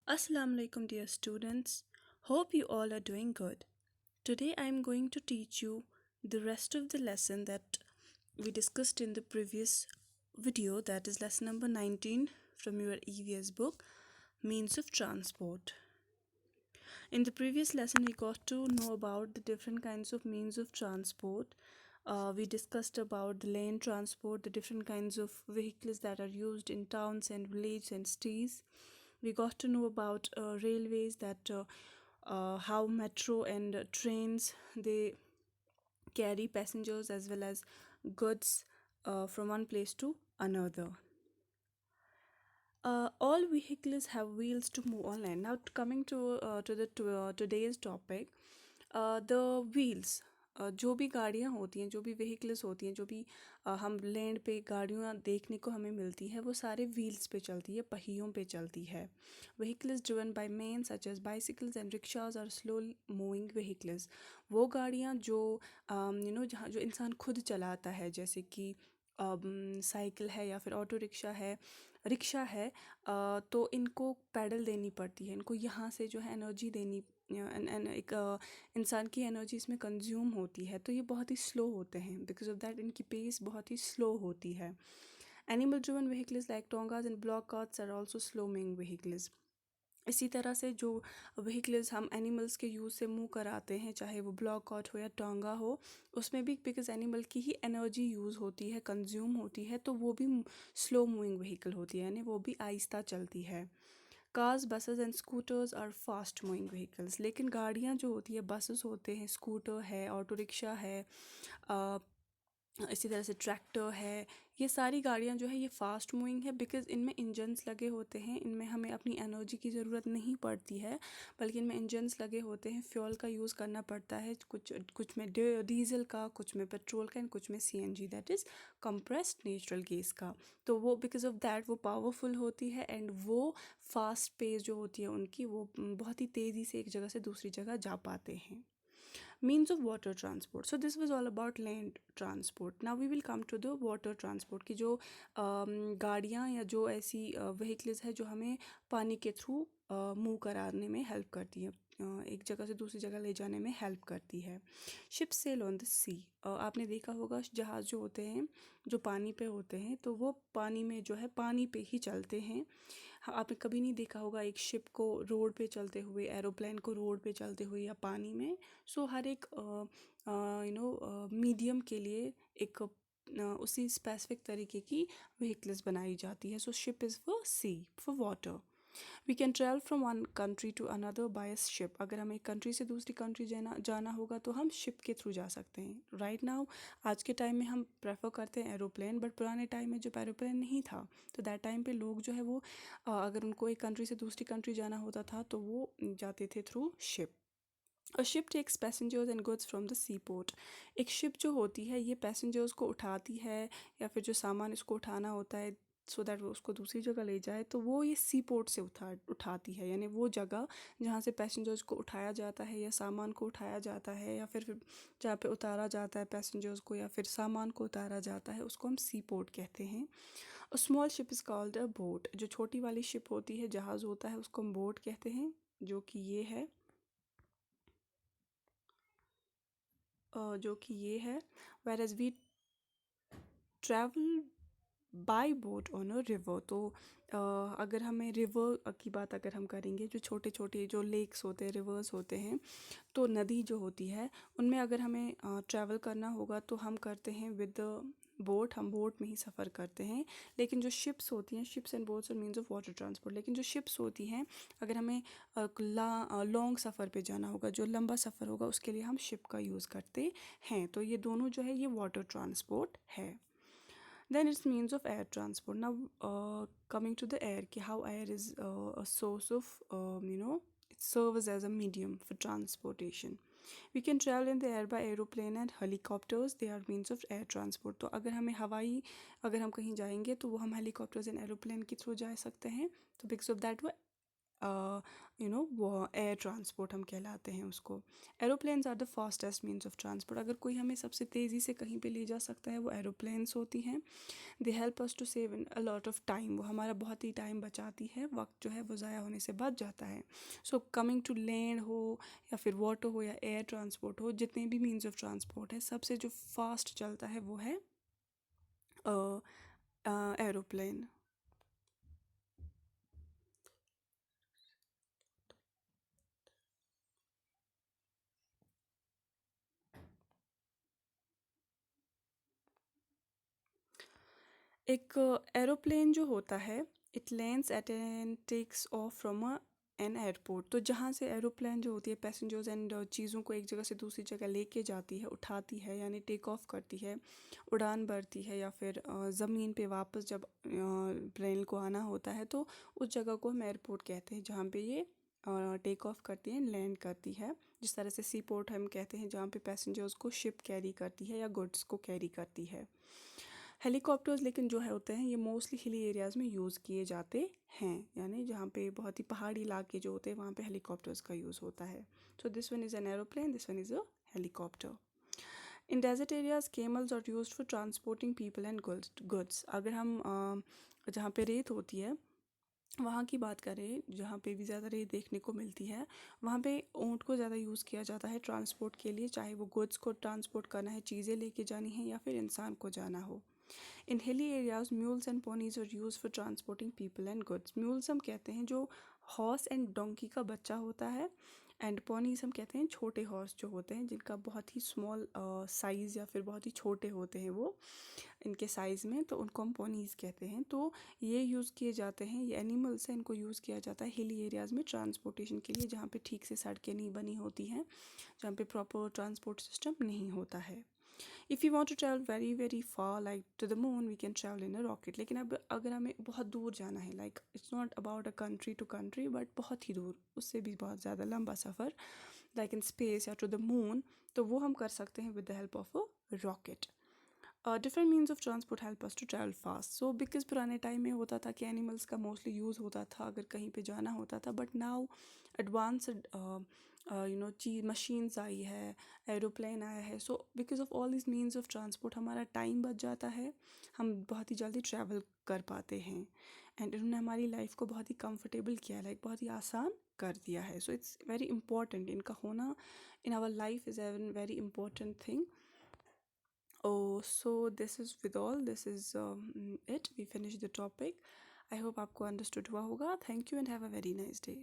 Assalamu alaikum, dear students. Hope you all are doing good. Today I am going to teach you the rest of the lesson that we discussed in the previous video, that is lesson number 19 from your EVS book, Means of Transport. In the previous lesson, we got to know about the different kinds of means of transport. We discussed about the land transport, the different kinds of vehicles that are used in towns and villages and cities. We got to know about railways, that how metro and trains they carry passengers as well as goods from one place to another. All vehicles have wheels to move on land. Now, coming to today's topic, the wheels. जो भी गाड़ियाँ होती हैं, जो भी vehicles होती हैं, जो भी हम लैंड पे गाड़ियाँ देखने को हमें मिलती है, वो सारे व्हील्स पे चलती है, पहियों पे चलती है. Vehicles driven by man such as bicycles and rickshaws are slow moving vehicles. वो गाड़ियाँ जो जहाँ जो इंसान खुद चलाता है, जैसे कि साइकिल है या फिर ऑटो रिक्शा है. तो इनको पैडल देनी पड़ती है, इनको यहाँ से जो है एनर्जी देनी एक इंसान की एनर्जी इसमें कंज्यूम होती है, तो ये बहुत ही स्लो होते हैं. बिकॉज ऑफ दैट इनकी पेस बहुत ही स्लो होती है. Animal driven vehicles like tongas and bullock carts are also slow moving vehicles. इसी तरह से जो व्हीकल्स हम एनिमल्स के यूज़ से मूव कराते हैं, चाहे वो ब्लॉक आउट हो या टोंगा हो, उसमें भी बिकॉज एनिमल की ही एनर्जी यूज़ होती है, कंज्यूम होती है, तो वो भी स्लो मूविंग व्हीकल होती है, यानी वो भी आहिस्ता चलती है. Cars buses and scooters are fast moving vehicles. लेकिन गाड़ियाँ जो होती है, बसेस होते हैं, स्कूटर है, ऑटो रिक्शा है, इसी तरह से ट्रैक्टर है, ये सारी गाड़ियाँ जो है ये फ़ास्ट मूविंग है. बिकॉज़ इनमें इंजन्स लगे होते हैं, इनमें हमें अपनी एनर्जी की ज़रूरत नहीं पड़ती है, बल्कि इनमें इंजन्स लगे होते हैं, फ्यूल का यूज़ करना पड़ता है, कुछ कुछ में डीजल का, कुछ में पेट्रोल का एंड कुछ में CNG, that is compressed natural gas का. तो वो बिकॉज ऑफ दैट वो पावरफुल होती है एंड वो फास्ट पेस जो होती है उनकी, वो बहुत ही तेज़ी से एक जगह से दूसरी जगह जा पाते हैं. Means of water transport. So this was all about land transport. Now we will come to the water transport की जो गाड़ियाँ या जो ऐसी व्हीकल्स है जो हमें पानी के थ्रू मूव कराने में हेल्प करती हैं, एक जगह से दूसरी जगह ले जाने में हेल्प करती है. शिप सेल ऑन द सी. आपने देखा होगा जहाज़ जो होते हैं जो पानी पे होते हैं, तो वो पानी में जो है पानी पे ही चलते हैं. हाँ, आपने कभी नहीं देखा होगा एक शिप को रोड पे चलते हुए, एरोप्लेन को रोड पे चलते हुए या पानी में. सो हर एक मीडियम के लिए एक उसी स्पेसिफिक तरीके की व्हीकल्स बनाई जाती है. So ship is for sea, for water. We can travel from one country to another by ship. अगर हमें एक कंट्री से दूसरी कंट्री जाना होगा तो हम शिप के थ्रू जा सकते हैं. राइट नाउ आज के टाइम में हम प्रेफर करते हैं एरोप्लेन, बट पुराने टाइम में जब एरोप्लेन नहीं था, तो दैट टाइम पे लोग जो है वो अगर उनको एक कंट्री से दूसरी कंट्री जाना होता था तो वो जाते थे through ship. A ship takes passengers and goods from the sea port. एक शिप जो होती है ये पैसेंजर्स को उठाती है, या फिर जो सामान इसको उठाना होता है सो दैट वो उसको दूसरी जगह ले जाए, तो वो ये सी पोर्ट से उठाती है, यानी वो जगह जहाँ से पैसेंजर्स को उठाया जाता है या सामान को उठाया जाता है, या फिर जहाँ पे उतारा जाता है पैसेंजर्स को या फिर सामान को उतारा जाता है, उसको हम सी पोर्ट कहते हैं. और small ship is called a boat. जो छोटी वाली शिप होती है, जहाज़ होता है, उसको हम बोट कहते हैं, जो कि ये है, जो कि ये है. Whereas we travel by boat on a river. तो अगर हमें रिवर की बात अगर हम करेंगे, जो छोटे छोटे जो लेक्स होते हैं, रिवर्स होते हैं, तो नदी जो होती है, उनमें अगर हमें ट्रैवल करना होगा तो हम करते हैं विद बोट, हम बोट में ही सफ़र करते हैं. लेकिन जो शिप्स होती हैं, ships and boats are means of water transport. लेकिन जो शिप्स होती हैं, अगर हमें लॉन्ग सफ़र पे जाना होगा, जो लंबा सफ़र होगा, उसके लिए हम शिप का यूज़ करते हैं. तो ये दोनों जो है ये वाटर ट्रांसपोर्ट है. Then it's means of air transport. Now, coming to the air, how air is a source of, it serves as a medium for transportation. We can travel in the air by aeroplane and helicopters. They are means of air transport. तो अगर हमें हवाई, अगर हम कहीं जाएंगे तो वो हम हेलीकॉप्टर्स एंड एरोप्लेन के थ्रू जा सकते हैं. तो बिकॉज ऑफ दैट वो वो एयर ट्रांसपोर्ट हम कहलाते हैं उसको। Aeroplanes are the fastest means of transport. अगर कोई हमें सबसे तेज़ी से कहीं पे ले जा सकता है वो एरोप्लेन्स होती हैं। They help us to save in a lot of time. वो हमारा बहुत ही टाइम बचाती है, वक्त जो है वो ज़ाया होने से बच जाता है। सो कमिंग टू लैंड हो या फिर वाटर हो या एयर ट्रांसपोर्ट हो, जितने भी मीन्स ऑफ ट्रांसपोर्ट है, सबसे जो फास्ट चलता है वो है एरोप्लेन। एक एरोप्लेन जो होता है, it lands at and takes off from a an airport. तो जहाँ से एरोप्लेन जो होती है पैसेंजर्स एंड चीज़ों को एक जगह से दूसरी जगह लेके जाती है, उठाती है, यानी टेक ऑफ करती है, उड़ान भरती है, या फिर ज़मीन पे वापस जब प्लेन को आना होता है तो उस जगह को हम एयरपोर्ट कहते हैं, जहाँ पे ये टेक ऑफ करती है, लैंड करती है। जिस तरह से सी पोर्ट हम कहते हैं जहाँ पे पैसेंजर्स को शिप कैरी करती है या गुड्स को कैरी करती है। हेलीकॉप्टर्स लेकिन जो है होते हैं ये मोस्टली हिली एरियाज़ में यूज़ किए जाते हैं, यानी जहाँ पे बहुत ही पहाड़ी इलाके जो होते हैं वहाँ पे हेलीकॉप्टर्स का यूज़ होता है। So this one is an aeroplane, this one is a helicopter. In desert areas camels are used for transporting people and goods. अगर हम जहाँ पे रेत होती है वहाँ की बात करें, जहाँ पे भी ज़्यादा रेत देखने को मिलती है, वहाँ पे ऊँट को ज़्यादा यूज़ किया जाता है ट्रांसपोर्ट के लिए, चाहे वो गुड्स को ट्रांसपोर्ट करना है, चीज़ें लेके जानी है, या फिर इंसान को जाना हो। In hilly areas mules and ponies are use for transporting people and goods. Mules हम कहते हैं जो हॉर्स एंड डोंकी का बच्चा होता है, एंड पोनीज हम कहते हैं छोटे हॉर्स जो होते हैं जिनका बहुत ही स्मॉल साइज़ या फिर बहुत ही छोटे होते हैं वो इनके साइज़ में, तो उनको हम पोनीज कहते हैं। तो ये यूज़ किए जाते हैं, ये एनिमल्स हैं, इनको यूज़ किया जाता है हिली एरियाज़ में ट्रांसपोर्टेशन के लिए, जहाँ पे ठीक से सड़कें नहीं बनी होती हैं, जहाँ पे प्रॉपर ट्रांसपोर्ट सिस्टम नहीं होता है। If you want to travel very very far like to the moon, we can travel in a rocket. लेकिन अब अगर हमें बहुत दूर जाना है, like it's not about a country to country but बहुत ही दूर, उससे भी बहुत ज़्यादा लंबा सफ़र, लाइक इन स्पेस या टू द मून, तो वो हम कर सकते हैं with the help of a rocket. Different means of transport help us to travel fast. So because पुराने टाइम में होता था कि एनिमल्स का मोस्टली यूज़ होता था अगर कहीं पे जाना होता था, बट नाउ एडवांस्ड चीज मशीन्स आई है, एरोप्लेन आया है। So because of all this means of transport हमारा टाइम बच जाता है, हम बहुत ही जल्दी ट्रैवल कर पाते हैं, एंड इन्होंने हमारी लाइफ को बहुत ही कंफर्टेबल किया है, लाइक बहुत ही आसान कर दिया है। सो इट्स वेरी इंपॉर्टेंट, इनका होना in our life is an very important thing. Oh, so this is with all. This is it. We finished the topic. I hope आपको understood हुआ होगा. Thank you and have a very nice day.